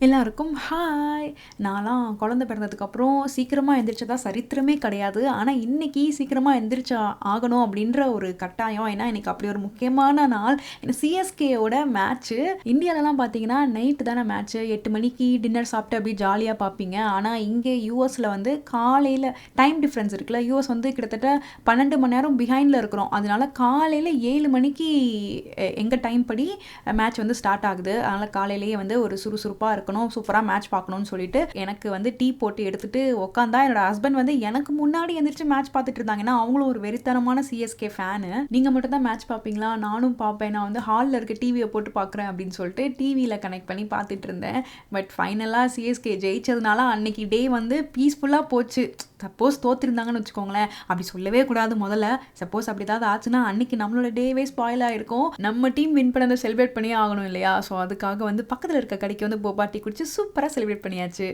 எல்லாருக்கும் ஹாய்! நான்லாம் குழந்தை பிறந்ததுக்கப்புறம் சீக்கிரமா எந்திரிச்சதா சரித்திரமே கிடையாது. ஆனா, இன்னைக்கு சீக்கிரமா எந்திரிச்சு ஆகணும் அப்படின்ற ஒரு கட்டாயம். ஏன்னா, இன்னைக்கு அப்படி ஒரு முக்கியமான நாள். ஏன்னா சிஎஸ்கேயோட மேட்ச்சு. இந்தியாலலாம் பார்த்தீங்கன்னா, நைட்டு தானே மேட்ச்சு. 8 மணிக்கு டின்னர் சாப்பிட்டு அப்படியே ஜாலியா பார்ப்பீங்க. ஆனா, இங்கே யுஎஸ்ல வந்து காலையில டைம் டிஃப்ரென்ஸ் இருக்குல்ல. யுஎஸ் வந்து கிட்டத்தட்ட 12 மணி நேரம் பிஹைண்ட்ல இருக்கிறோம். அதனால காலையில 7 மணிக்கு எங்க டைம் படி மேட்ச் வந்து ஸ்டார்ட் ஆகுது. அதனால காலையிலேயே வந்து ஒரு சுறுசுறுப்பா இருக்கணும், சூப்பரா மேட்ச் பார்க்கணும்னு சொல்லிட்டு எனக்கு வந்து டீ போட்டு எடுத்துட்டு உட்காந்தா என்னோட ஹஸ்பண்ட் வந்து எனக்கு முன்னாடி எந்திரிச்சு மேட்ச் பார்த்துட்டு இருந்தாங்க. ஏன்னா அவங்களும் ஒரு வெறித்தனமான சிஎஸ்கே ஃபேனு. நீங்க மட்டும் தான் மேட்ச் பார்ப்பீங்களா? நானும் பார்ப்பேன். நான் வந்து ஹாலில் இருக்க டிவியை போட்டு பார்க்குறேன் அப்படின்னு சொல்லிட்டு டிவியில் கனெக்ட் பண்ணி பார்த்துட்டு இருந்தேன். பட் ஃபைனலாக சிஎஸ்கே ஜெயிச்சதுனால அன்னைக்கு டே வந்து பீஸ்ஃபுல்லாக போச்சு. சப்போஸ் தோற்றிருந்தாங்கன்னு வச்சுக்கோங்களேன், அப்படி சொல்லவே கூடாது முதல்ல. சப்போஸ் அப்படி ஏதாவது ஆச்சுன்னா அன்னைக்கு நம்மளோட டேவே ஸ்பாயில் ஆகிருக்கும். நம்ம டீம் வின் பண்ணதை செலிப்ரேட் பண்ணியே ஆகணும் இல்லையா? ஸோ அதுக்காக வந்து பக்கத்தில் இருக்க கடைக்கு வந்து போபா டீ குடிச்சு சூப்பராக செலிப்ரேட் பண்ணியாச்சு.